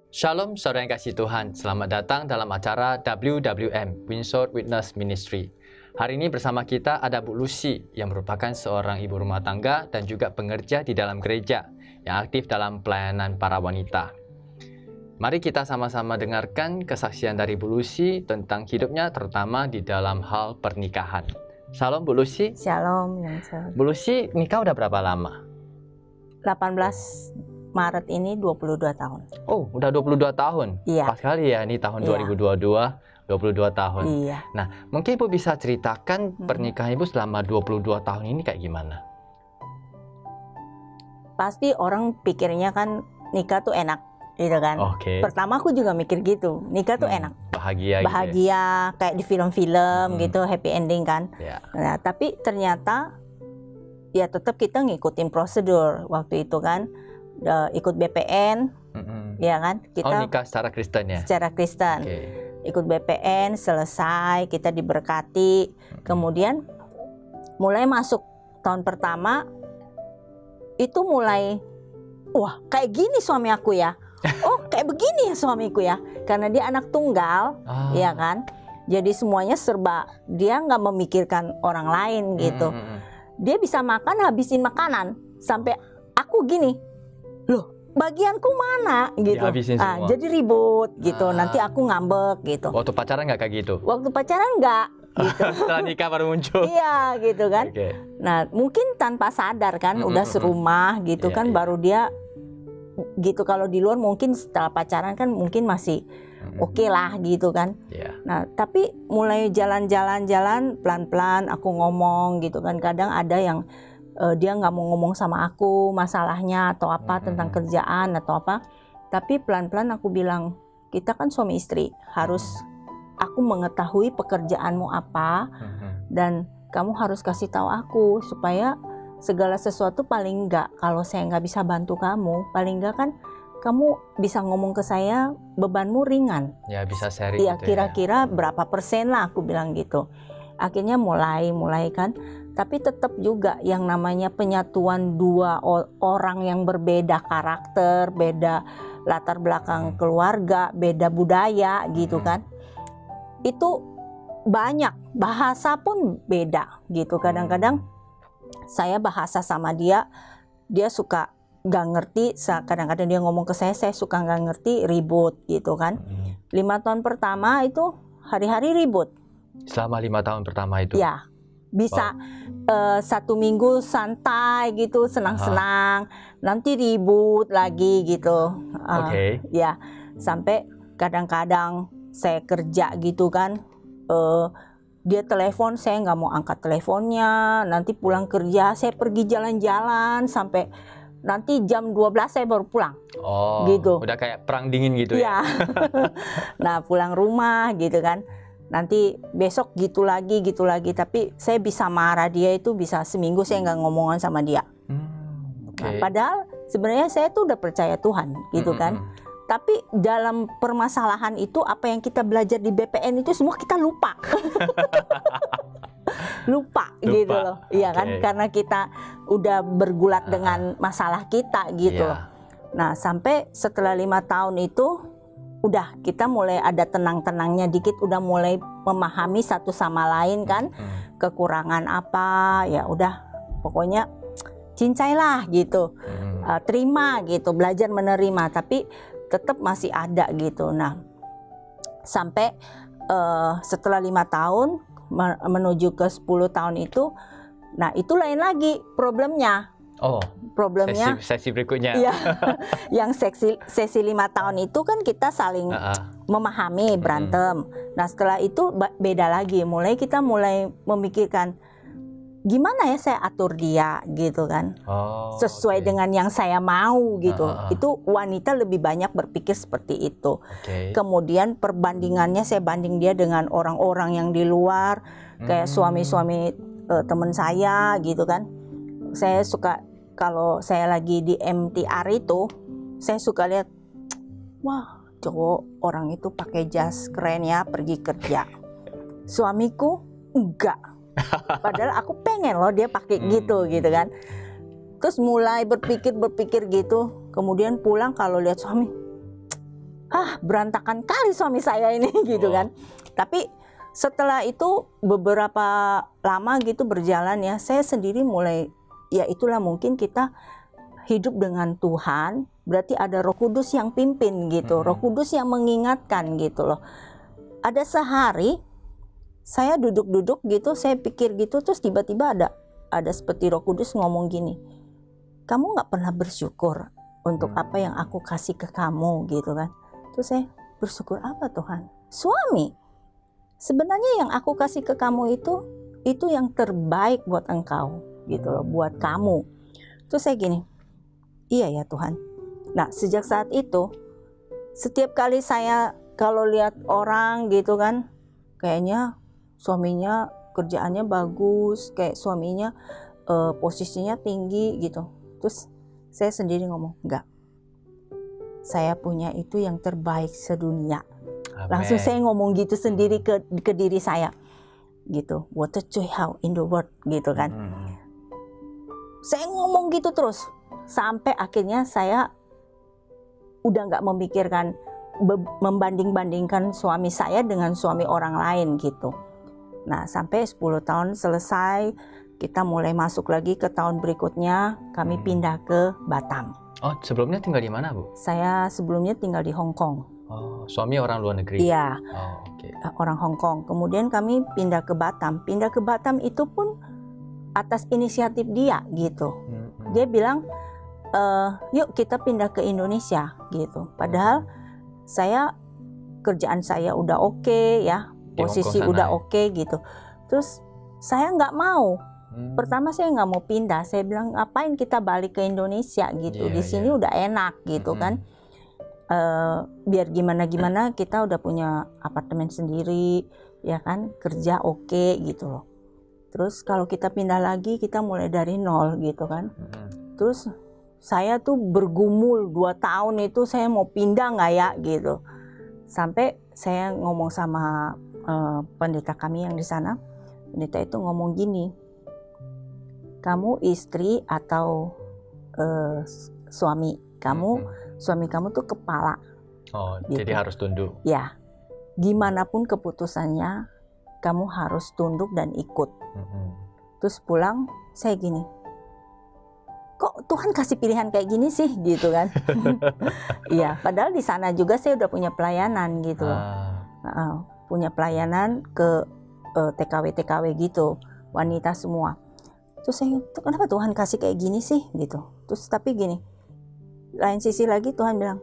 Shalom saudara yang kasih Tuhan, selamat datang dalam acara WWM, Windsor Witness Ministry. Hari ini bersama kita ada Bu Lucy yang merupakan seorang ibu rumah tangga dan juga pengerja di dalam gereja yang aktif dalam pelayanan para wanita. Mari kita sama-sama dengarkan kesaksian dari Bu Lucy tentang hidupnya terutama di dalam hal pernikahan. Shalom Bu Lucy. Shalom. Bu Lucy nikah udah berapa lama? 18 Maret ini 22 tahun. Oh, udah 22 tahun? Iya. Pas kali ya, ini tahun 2022, 22 tahun. Iya. Nah, mungkin Ibu bisa ceritakan pernikahan Ibu selama 22 tahun ini kayak gimana? Pasti orang pikirnya kan nikah tuh enak, gitu kan. Oke. Pertama aku juga mikir gitu, nikah tuh enak. Bahagia Bahagia, kayak di film-film gitu, happy ending kan. Ya. Nah, tapi ternyata ya tetap kita ngikutin prosedur waktu itu kan. Ikut BPN, ya kan? Kita nikah secara Kristen ya? Secara Kristen. Okay. Ikut BPN, selesai, kita diberkati. Kemudian mulai masuk tahun pertama, itu mulai, wah kayak gini suami aku ya. Oh kayak begini ya suamiku ya. Karena dia anak tunggal, ya kan? Jadi semuanya serba, dia nggak memikirkan orang lain gitu. Dia bisa makan, habisin makanan. Sampai aku gini, loh bagianku mana gitu. Jadi ribut gitu. Nanti aku ngambek gitu. Waktu pacaran nggak kayak gitu? Waktu pacaran nggak gitu. Setelah nikah baru muncul. Iya gitu kan. Okay. Nah mungkin tanpa sadar kan udah serumah gitu kan. Baru dia gitu. Kalau di luar mungkin setelah pacaran kan mungkin masih oke lah gitu kan. Nah tapi mulai jalan-jalan pelan-pelan aku ngomong gitu kan. Kadang ada yang dia nggak mau ngomong sama aku masalahnya atau apa tentang kerjaan atau apa, tapi pelan-pelan aku bilang kita kan suami istri, harus aku mengetahui pekerjaanmu apa dan kamu harus kasih tahu aku supaya segala sesuatu, paling nggak kalau saya nggak bisa bantu kamu, paling nggak kan kamu bisa ngomong ke saya, bebanmu ringan. Ya bisa sharing. Iya gitu kira-kira berapa persen lah aku bilang gitu. Akhirnya mulai kan. Tapi tetap juga yang namanya penyatuan dua orang yang berbeda karakter, beda latar belakang keluarga, beda budaya gitu kan. Itu banyak, bahasa pun beda gitu. Kadang-kadang saya bahasa sama dia, dia suka gak ngerti, kadang-kadang dia ngomong ke saya suka gak ngerti, ribut gitu kan. 5 tahun pertama itu hari-hari ribut. Selama 5 tahun pertama itu? Ya. Bisa 1 minggu santai gitu, senang-senang, nanti ribut lagi gitu. Ya, sampai kadang-kadang saya kerja gitu kan, dia telepon, saya nggak mau angkat teleponnya, nanti pulang kerja saya pergi jalan-jalan sampai nanti jam 12 saya baru pulang. Gitu. Udah kayak perang dingin gitu ya? Nah pulang rumah gitu kan. Nanti besok gitu lagi, tapi saya bisa marah dia itu bisa seminggu saya nggak ngomongan sama dia. Nah, padahal sebenarnya saya tuh udah percaya Tuhan gitu kan. Tapi dalam permasalahan itu apa yang kita belajar di BPN itu semua kita lupa. lupa gitu loh. Iya kan, karena kita udah bergulat dengan masalah kita gitu loh. Nah sampai setelah 5 tahun itu udah kita mulai ada tenang-tenangnya dikit, udah mulai memahami satu sama lain kan, kekurangan apa ya udah pokoknya cincailah gitu, terima gitu, belajar menerima, tapi tetap masih ada gitu. Nah sampai setelah 5 tahun menuju ke 10 tahun itu, nah itu lain lagi problemnya. Problemnya sesi berikutnya. Iya, yang sesi 5 tahun itu kan kita saling memahami, berantem. Nah setelah itu beda lagi, kita mulai memikirkan gimana ya saya atur dia gitu kan, sesuai dengan yang saya mau gitu. Itu wanita lebih banyak berpikir seperti itu. Kemudian perbandingannya saya banding dia dengan orang-orang yang di luar, kayak suami-suami teman saya gitu kan. Saya suka, kalau saya lagi di MTR itu, saya suka lihat, wah cowok orang itu pakai jas keren ya pergi kerja. Suamiku enggak. Padahal aku pengen loh dia pakai gitu kan. Terus mulai berpikir gitu, kemudian pulang kalau lihat suami, berantakan kali suami saya ini gitu kan. Tapi setelah itu beberapa lama gitu berjalan ya, saya sendiri mulai, ya itulah mungkin kita hidup dengan Tuhan, berarti ada Roh Kudus yang pimpin gitu, Roh Kudus yang mengingatkan gitu loh. Ada sehari saya duduk-duduk gitu, saya pikir gitu, terus tiba-tiba ada seperti Roh Kudus ngomong gini, kamu nggak pernah bersyukur untuk apa yang aku kasih ke kamu gitu kan. Terus saya bersyukur apa Tuhan? Suami. Sebenarnya yang aku kasih ke kamu itu yang terbaik buat engkau gitu loh, buat kamu. Terus saya gini, iya ya Tuhan. Nah sejak saat itu, setiap kali saya kalau lihat orang gitu kan, kayaknya suaminya kerjaannya bagus, kayak suaminya posisinya tinggi gitu. Terus saya sendiri ngomong, enggak, saya punya itu yang terbaik sedunia. Amen. Langsung saya ngomong gitu sendiri ke diri saya gitu, what a joy how in the world gitu kan. Saya ngomong gitu terus sampai akhirnya saya udah nggak memikirkan membanding-bandingkan suami saya dengan suami orang lain gitu. Nah sampai 10 tahun selesai, kita mulai masuk lagi ke tahun berikutnya, kami pindah ke Batam. Oh, sebelumnya tinggal di mana, Bu? Saya sebelumnya tinggal di Hong Kong. Oh, suami orang luar negeri? Iya, okay. Orang Hong Kong. Kemudian kami pindah ke Batam. Pindah ke Batam itu pun atas inisiatif dia gitu. Dia bilang, yuk kita pindah ke Indonesia gitu. Padahal kerjaan saya udah oke ya, posisi udah oke gitu. Terus saya nggak mau. Pertama saya nggak mau pindah. Saya bilang ngapain kita balik ke Indonesia gitu. Di sini udah enak gitu kan. Biar gimana kita udah punya apartemen sendiri ya kan, kerja oke gitu loh. Terus kalau kita pindah lagi kita mulai dari nol gitu kan. Terus saya tuh bergumul 2 tahun itu, saya mau pindah nggak ya gitu. Sampai saya ngomong sama pendeta kami yang di sana. Pendeta itu ngomong gini, kamu istri atau suami kamu, suami kamu tuh kepala. Oh, gitu. Jadi harus tunduk. Ya, gimana pun keputusannya, kamu harus tunduk dan ikut. Terus pulang, saya gini, kok Tuhan kasih pilihan kayak gini sih, gitu kan? Iya, padahal di sana juga saya udah punya pelayanan gitu loh. Punya pelayanan ke TKW gitu, wanita semua. Terus saya, kenapa Tuhan kasih kayak gini sih, gitu. Terus tapi gini, lain sisi lagi Tuhan bilang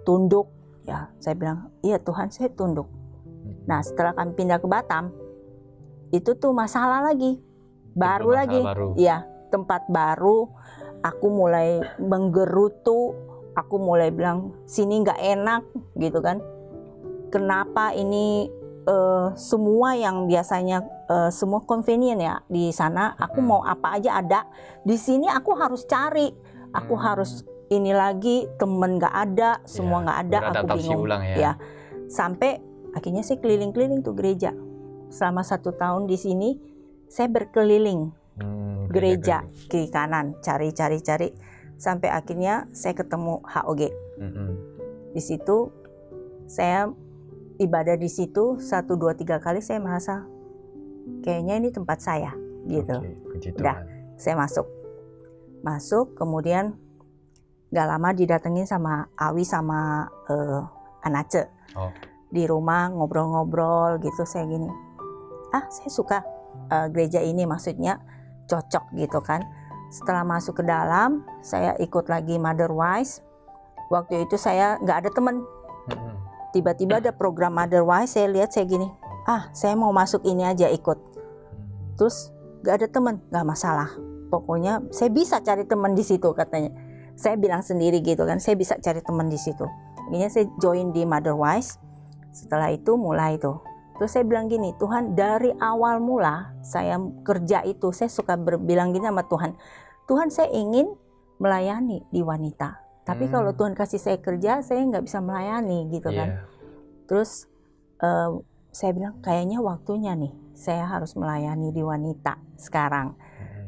tunduk ya. Saya bilang iya Tuhan, saya tunduk. Nah setelah kami pindah ke Batam, itu tuh masalah lagi, baru lagi ya, tempat baru. Aku mulai menggerutu, aku mulai bilang sini nggak enak gitu kan. Kenapa ini semua yang biasanya semua convenient ya di sana, aku mau apa aja ada, di sini aku harus cari, aku harus ini lagi, temen nggak ada, semua nggak ada, aku bingung ya. Sampai akhirnya saya keliling-keliling tuh gereja. Selama 1 tahun di sini saya berkeliling gereja kiri kanan, cari sampai akhirnya saya ketemu HOG. Di situ saya ibadah di situ 1, 2, 3 kali, saya merasa kayaknya ini tempat saya gitu. Udah, saya masuk kemudian gak lama didatengin sama Awi sama Anace di rumah, ngobrol-ngobrol gitu. Saya gini, saya suka gereja ini, maksudnya cocok gitu kan. Setelah masuk ke dalam, saya ikut lagi Motherwise. Waktu itu saya gak ada temen, tiba-tiba ada program Motherwise. Saya lihat, saya gini, saya mau masuk ini aja ikut. Terus gak ada temen, gak masalah, pokoknya saya bisa cari teman di situ katanya. Saya bilang sendiri gitu kan, saya bisa cari teman di situ. Akhirnya saya join di Motherwise. Setelah itu mulai tuh. Terus saya bilang gini, Tuhan dari awal mula saya kerja itu, saya suka bilang gini sama Tuhan, Tuhan saya ingin melayani di wanita. Tapi kalau Tuhan kasih saya kerja, saya nggak bisa melayani gitu kan. Terus saya bilang kayaknya waktunya nih, saya harus melayani di wanita sekarang.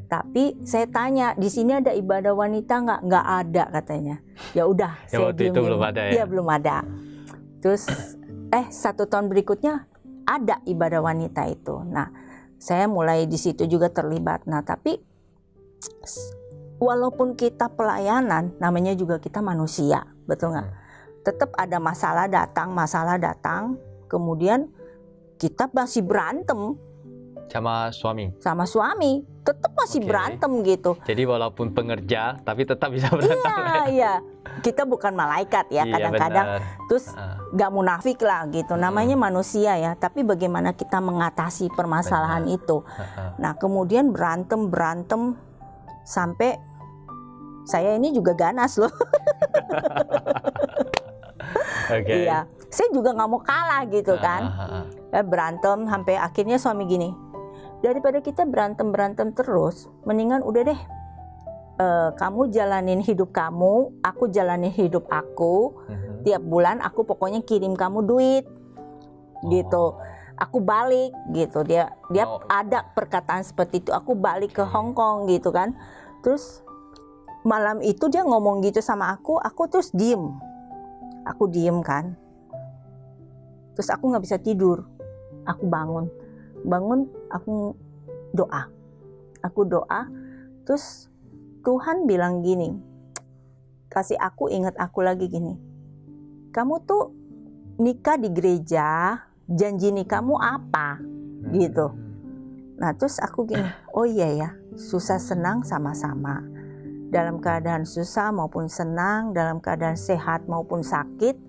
Tapi saya tanya, di sini ada ibadah wanita nggak? Nggak ada katanya. Ya udah, saya waktu itu belum ada ya? Iya belum ada. Terus 1 tahun berikutnya ada ibadah wanita itu. Nah, saya mulai di situ juga terlibat. Nah, tapi walaupun kita pelayanan, namanya juga kita manusia, betul nggak? Tetap ada masalah datang, kemudian kita masih berantem sama suami, tetap masih berantem gitu. Jadi walaupun pengerja, tapi tetap bisa berantem. Iya, kita bukan malaikat ya, kadang-kadang. Terus gak munafik lah gitu, namanya manusia ya. Tapi bagaimana kita mengatasi permasalahan itu. Nah, kemudian berantem sampai saya ini juga ganas loh. Iya, saya juga nggak mau kalah gitu kan. Berantem sampai akhirnya suami gini, daripada kita berantem terus, mendingan udah deh, kamu jalanin hidup kamu, aku jalanin hidup aku. Tiap bulan aku pokoknya kirim kamu duit, gitu. Aku balik gitu. Dia ada perkataan seperti itu. Aku balik ke Hong Kong gitu kan. Terus malam itu dia ngomong gitu sama aku terus diem. Aku diem kan. Terus aku nggak bisa tidur. Aku bangun, aku doa, terus Tuhan bilang gini, ingat aku lagi gini, kamu tuh nikah di gereja, janji nikahmu apa, gitu. Nah terus aku gini, oh iya ya, susah senang sama-sama, dalam keadaan susah maupun senang, dalam keadaan sehat maupun sakit,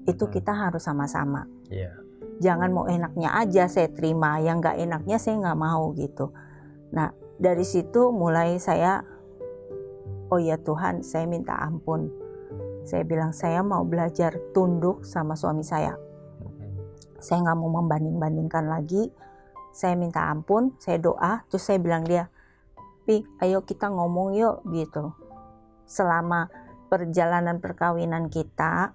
itu kita harus sama-sama. Jangan mau enaknya aja saya terima, yang gak enaknya saya gak mau gitu. Nah dari situ mulai saya, oh ya Tuhan, saya minta ampun. Saya bilang saya mau belajar tunduk sama suami saya. Saya gak mau membanding-bandingkan lagi. Saya minta ampun, saya doa, terus saya bilang dia, Pi, ayo kita ngomong yuk gitu. Selama perjalanan perkawinan kita,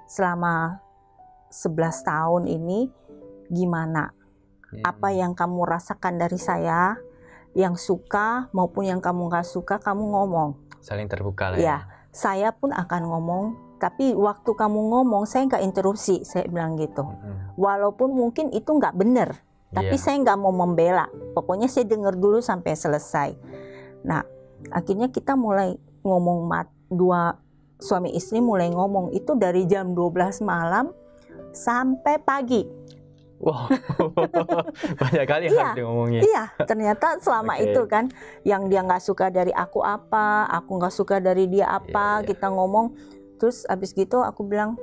selama 11 tahun ini gimana? Apa yang kamu rasakan dari saya, yang suka maupun yang kamu gak suka, kamu ngomong. Saling terbuka lah ya. Saya pun akan ngomong, tapi waktu kamu ngomong saya gak interupsi, saya bilang gitu. Walaupun mungkin itu gak benar, tapi saya gak mau membela. Pokoknya saya dengar dulu sampai selesai. Nah, akhirnya kita mulai ngomong, dua suami istri mulai ngomong itu dari jam 12 malam sampai pagi. Wow, banyak kali harus ngomongnya. Iya, ternyata selama itu kan, yang dia nggak suka dari aku apa, aku nggak suka dari dia apa, kita ngomong. Terus abis gitu aku bilang,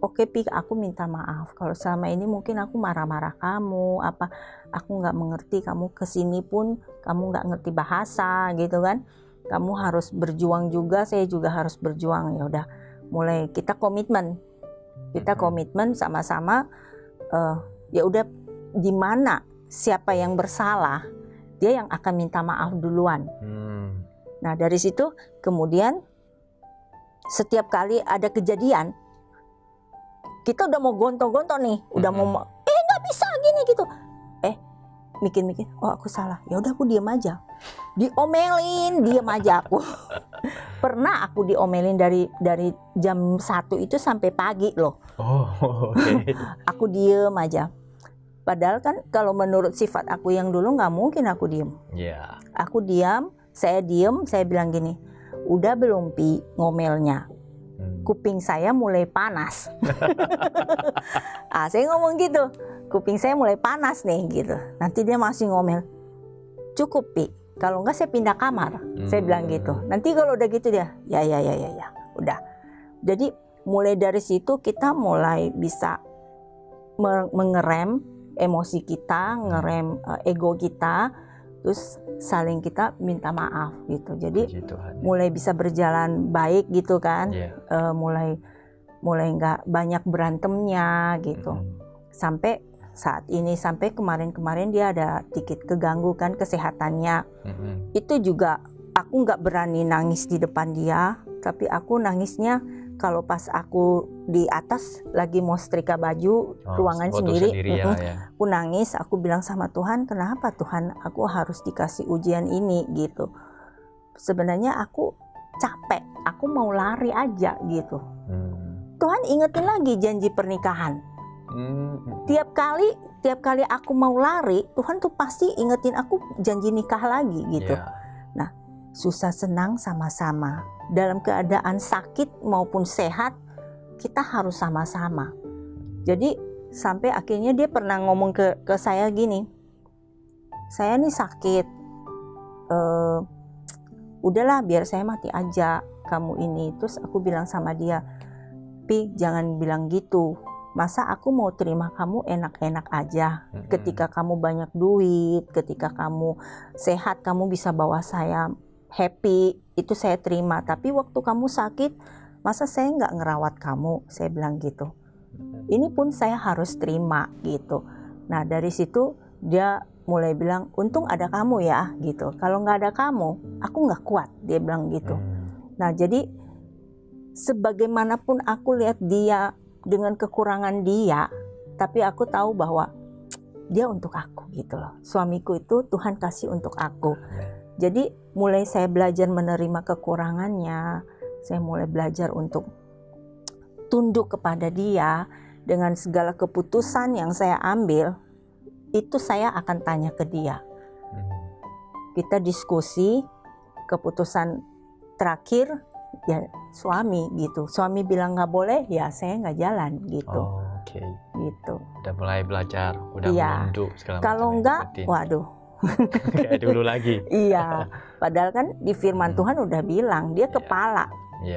oke Pi, aku minta maaf kalau selama ini mungkin aku marah-marah kamu, apa aku nggak mengerti kamu, kesini pun kamu nggak ngerti bahasa gitu kan. Kamu harus berjuang juga, saya juga harus berjuang. Ya udah, mulai kita komitmen. Kita komitmen sama-sama, ya udah, di mana siapa yang bersalah, dia yang akan minta maaf duluan. Nah dari situ kemudian setiap kali ada kejadian, kita udah mau gontok-gontok nih, udah mau nggak bisa gini gitu, mikir-mikir, oh aku salah, ya udah aku diem aja, diomelin, diem aja aku. Pernah aku diomelin dari jam 1 itu sampai pagi loh. Aku diem aja. Padahal kan kalau menurut sifat aku yang dulu nggak mungkin aku diem. Aku diam, saya bilang gini, udah belum Pi ngomelnya? Kuping saya mulai panas. Saya ngomong gitu, kuping saya mulai panas nih gitu. Nanti dia masih ngomel, cukup Pi, kalau enggak saya pindah kamar. Saya bilang gitu. Nanti kalau udah gitu dia, ya, udah. Jadi mulai dari situ kita mulai bisa mengerem emosi kita, ngerem ego kita, terus saling kita minta maaf gitu. Jadi mulai bisa berjalan baik gitu kan. Mulai nggak banyak berantemnya gitu. Sampai saat ini, sampai kemarin dia ada dikit keganggu kan kesehatannya. Itu juga aku nggak berani nangis di depan dia, tapi aku nangisnya kalau pas aku di atas lagi mau setrika baju ruangan sendiri, aku nangis, aku bilang sama Tuhan, kenapa Tuhan aku harus dikasih ujian ini gitu. Sebenarnya aku capek, aku mau lari aja gitu. Tuhan ingetin lagi janji pernikahan. Tiap kali aku mau lari, Tuhan tuh pasti ingetin aku janji nikah lagi gitu. Nah, susah senang sama-sama. Dalam keadaan sakit maupun sehat, kita harus sama-sama. Jadi sampai akhirnya dia pernah ngomong ke saya gini, saya nih sakit, udahlah biar saya mati aja kamu ini. Terus aku bilang sama dia, Pi jangan bilang gitu, masa aku mau terima kamu enak-enak aja. Ketika kamu banyak duit, ketika kamu sehat, kamu bisa bawa saya happy, itu saya terima. Tapi waktu kamu sakit, masa saya nggak ngerawat kamu, saya bilang gitu. Ini pun saya harus terima gitu. Nah dari situ dia mulai bilang, untung ada kamu ya gitu. Kalau nggak ada kamu, aku nggak kuat, dia bilang gitu. Nah jadi sebagaimanapun aku lihat dia dengan kekurangan dia, tapi aku tahu bahwa dia untuk aku gitu loh. Suamiku itu Tuhan kasih untuk aku. Jadi mulai saya belajar menerima kekurangannya, saya mulai belajar untuk tunduk kepada dia. Dengan segala keputusan yang saya ambil, itu saya akan tanya ke dia. Kita diskusi, keputusan terakhir ya suami gitu. Suami bilang nggak boleh, ya saya nggak jalan gitu. Gitu. Udah mulai belajar, udah menunduk segala macam. Kalau enggak, waduh. Kayak dulu lagi. Iya. Padahal kan di firman Tuhan udah bilang dia kepala.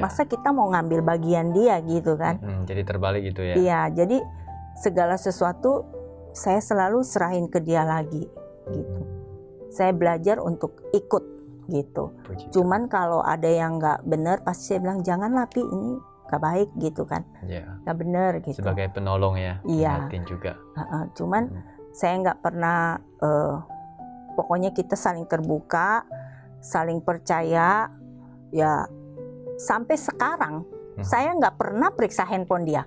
Masa kita mau ngambil bagian dia gitu kan? Jadi terbalik gitu ya? Iya. Jadi segala sesuatu saya selalu serahin ke dia lagi gitu. Saya belajar untuk ikut gitu. Cuman kalau ada yang nggak benar pasti saya bilang janganlah Pi, ini nggak baik gitu kan? Nggak benar gitu. Sebagai penolong ya? Iya. Juga. Cuman saya nggak pernah. Pokoknya kita saling terbuka, saling percaya. Ya sampai sekarang saya nggak pernah periksa handphone dia.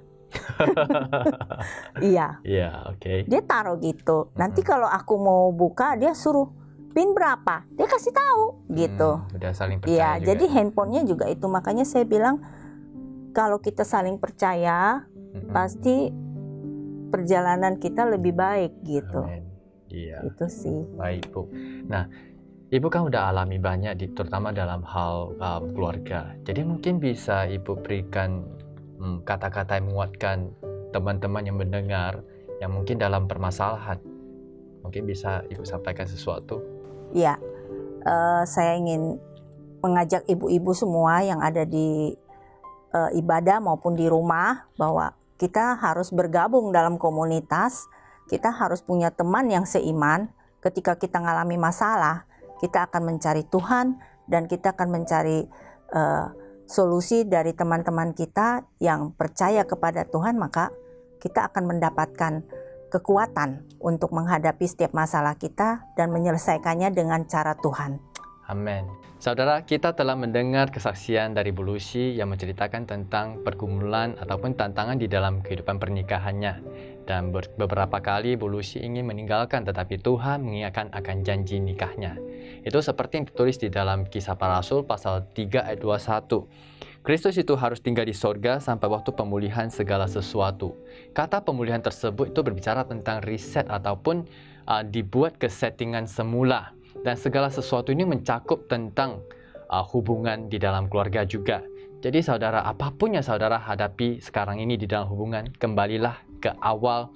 Iya. Dia taruh gitu. Nanti kalau aku mau buka dia suruh pin berapa, dia kasih tahu gitu. Udah saling percaya. Iya. Jadi handphonenya juga itu, makanya saya bilang kalau kita saling percaya pasti perjalanan kita lebih baik gitu. Iya. Itu sih. Baik Bu. Nah, Ibu kan udah alami banyak, terutama dalam hal keluarga. Jadi mungkin bisa Ibu berikan kata-kata yang menguatkan teman-teman yang mendengar, yang mungkin dalam permasalahan. Mungkin bisa Ibu sampaikan sesuatu. Iya, saya ingin mengajak ibu-ibu semua yang ada di ibadah maupun di rumah, bahwa kita harus bergabung dalam komunitas, kita harus punya teman yang seiman. Ketika kita mengalami masalah, kita akan mencari Tuhan dan kita akan mencari solusi dari teman-teman kita yang percaya kepada Tuhan, maka kita akan mendapatkan kekuatan untuk menghadapi setiap masalah kita dan menyelesaikannya dengan cara Tuhan. Amin. Saudara, kita telah mendengar kesaksian dari Bu Lucy yang menceritakan tentang pergumulan ataupun tantangan di dalam kehidupan pernikahannya. Dan beberapa kali Bu Lucy ingin meninggalkan, tetapi Tuhan mengingatkan akan janji nikahnya. Itu seperti yang ditulis di dalam Kisah Para Rasul pasal 3 ayat 21. Kristus itu harus tinggal di sorga sampai waktu pemulihan segala sesuatu. Kata pemulihan tersebut itu berbicara tentang reset ataupun dibuat ke settingan semula. Dan segala sesuatu ini mencakup tentang hubungan di dalam keluarga juga. Jadi saudara, apapun yang saudara hadapi sekarang ini di dalam hubungan, kembalilah ke awal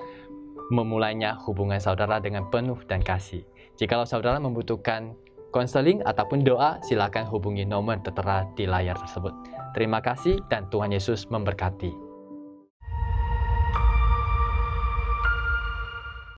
memulainya hubungan saudara dengan penuh dan kasih. Jikalau saudara membutuhkan konseling ataupun doa, silakan hubungi nomor tertera di layar tersebut. Terima kasih dan Tuhan Yesus memberkati.